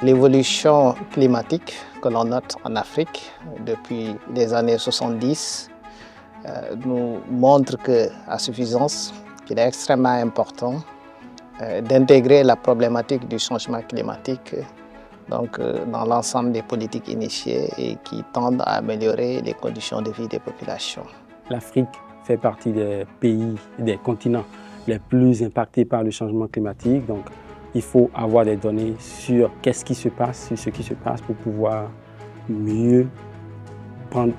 L'évolution climatique que l'on note en Afrique depuis les années 70 nous montre qu'à suffisance, qu'il est extrêmement important d'intégrer la problématique du changement climatique dans l'ensemble des politiques initiées et qui tendent à améliorer les conditions de vie des populations. L'Afrique fait partie des pays, des continents les plus impactés par le changement climatique. Donc, il faut avoir des données sur qu'est-ce qui se passe, sur ce qui se passe pour pouvoir mieux prendre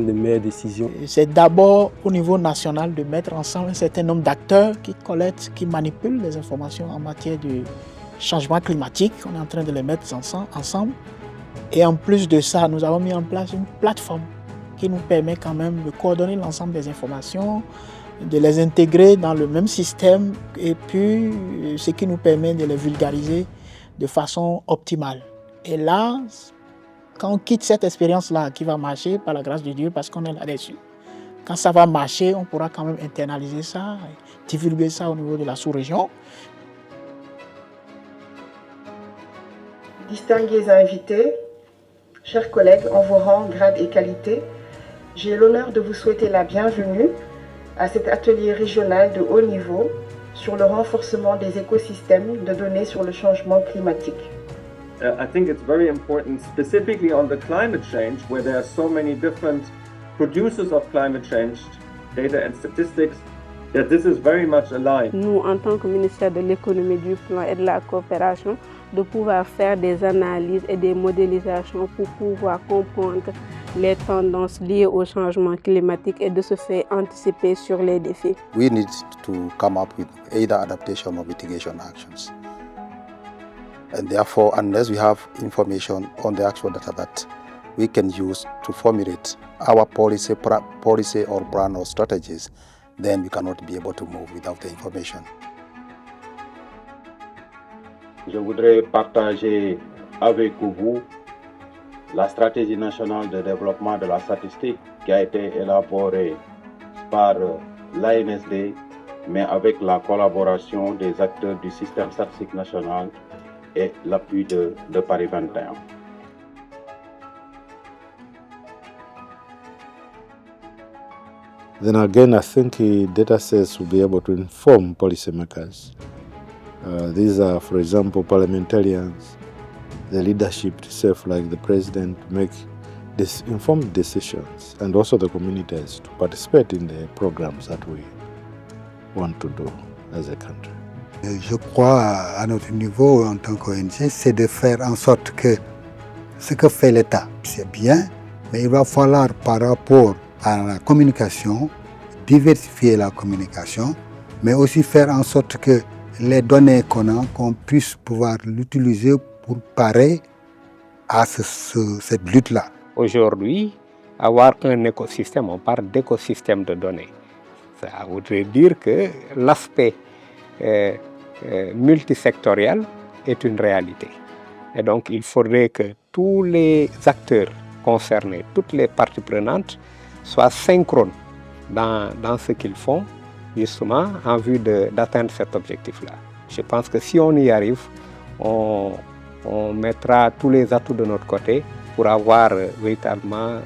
de meilleures décisions. C'est d'abord au niveau national de mettre ensemble un certain nombre d'acteurs qui collectent, qui manipulent les informations en matière de changement climatique. On est en train de les mettre ensemble. Et en plus de ça, nous avons mis en place une plateforme qui nous permet quand même de coordonner l'ensemble des informations, de les intégrer dans le même système et puis ce qui nous permet de les vulgariser de façon optimale. Et là, quand on quitte cette expérience-là qui va marcher par la grâce de Dieu parce qu'on est là-dessus, quand ça va marcher, on pourra quand même internaliser ça, divulguer ça au niveau de la sous-région. Distingués invités, chers collègues, en vos rangs, grades et qualités, j'ai l'honneur de vous souhaiter la bienvenue à cet atelier régional de haut niveau sur le renforcement des écosystèmes de données sur le changement climatique. I think it's very important, specifically on the climate change, where there are so many different producers of climate change, data and statistics, that this is very much aligned. Nous, en tant que ministère de l'économie, du plan et de la coopération, de pouvoir faire des analyses et des modélisations pour pouvoir comprendre les tendances liées au changement climatique et de se faire anticiper sur les défis. We need to come up with either adaptation or mitigation actions. And therefore, unless we have information on the actual data that we can use to formulate our policy or plan or strategies, then we cannot be able to move without the information. Je voudrais partager avec vous la stratégie nationale de développement de la statistique qui a été élaborée par l'ANSD, mais avec la collaboration des acteurs du système statistique national et l'appui de Paris 21. Then again, I think data sets will be able to inform policymakers. These are, for example, parliamentarians, the leadership itself, like the president, to make informed decisions, and also the communities to participate in the programs that we want to do as a country. Je crois à notre niveau en tant qu'ONG, c'est de faire en sorte que ce que fait l'État, c'est bien, mais il va falloir par rapport à la communication, diversifier la communication, mais aussi faire en sorte que les données qu'on a, qu'on puisse pouvoir l'utiliser pour parer à cette lutte-là. Aujourd'hui, avoir un écosystème, on parle d'écosystème de données. Ça voudrait dire que l'aspect multisectoriel est une réalité. Et donc, il faudrait que tous les acteurs concernés, toutes les parties prenantes, soient synchrones dans ce qu'ils font, justement, en vue d'atteindre cet objectif-là. Je pense que si on y arrive, on mettra tous les atouts de notre côté pour avoir véritablement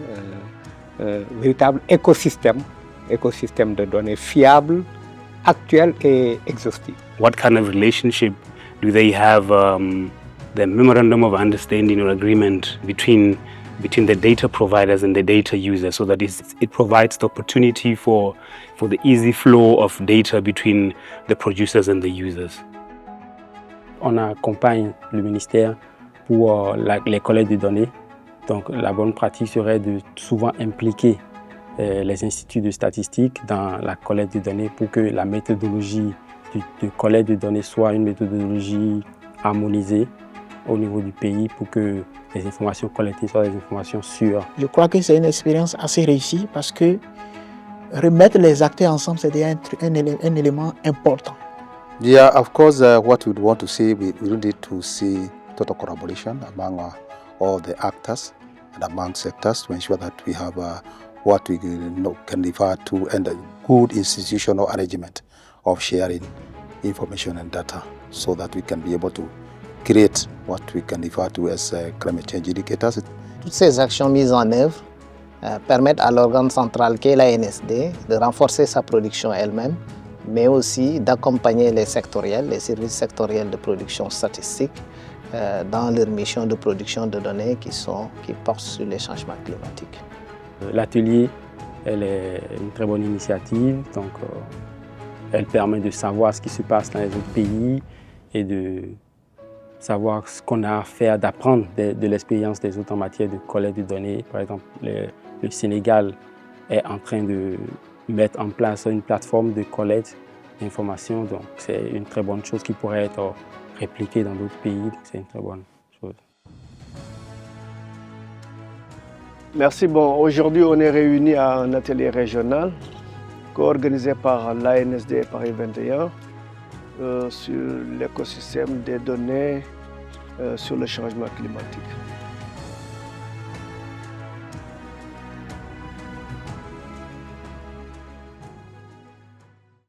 un véritable écosystème de données fiable, actuel et exhaustif. What kind of relationship do they have, the memorandum of understanding or agreement between the data providers and the data users, so that it provides the opportunity for the easy flow of data between the producers and the users. On accompagne le ministère pour les collectes de données. Donc la bonne pratique serait de souvent impliquer les instituts de statistiques dans la collecte de données pour que la méthodologie de collecte de données soit une méthodologie harmonisée au niveau du pays pour que les informations collectées soient des informations sûres. Je crois que c'est une expérience assez réussie parce que remettre les acteurs ensemble, c'est un élément important. Yeah, of course, what we want to see, we need to see total collaboration among all the actors and among sectors to ensure that we have what we can refer to and a good institutional arrangement of sharing information and data so that we can be able to create what we can refer to as climate change indicators. Toutes ces actions mises en œuvre permettent à l'organe central qu'est l'ANSD de renforcer sa production elle-même, mais aussi d'accompagner les sectoriels, les services sectoriels de production statistique dans leur mission de production de données qui portent sur les changements climatiques. L'atelier, elle est une très bonne initiative, donc elle permet de savoir ce qui se passe dans les autres pays et de savoir ce qu'on a à faire, d'apprendre de l'expérience des autres en matière de collecte de données. Par exemple, le Sénégal est en train de mettre en place une plateforme de collecte d'informations, donc c'est une très bonne chose qui pourrait être répliquée dans d'autres pays, donc c'est une très bonne chose. Merci. Bon, aujourd'hui, on est réunis à un atelier régional co-organisé par l'ANSD Paris 21 sur l'écosystème des données sur le changement climatique.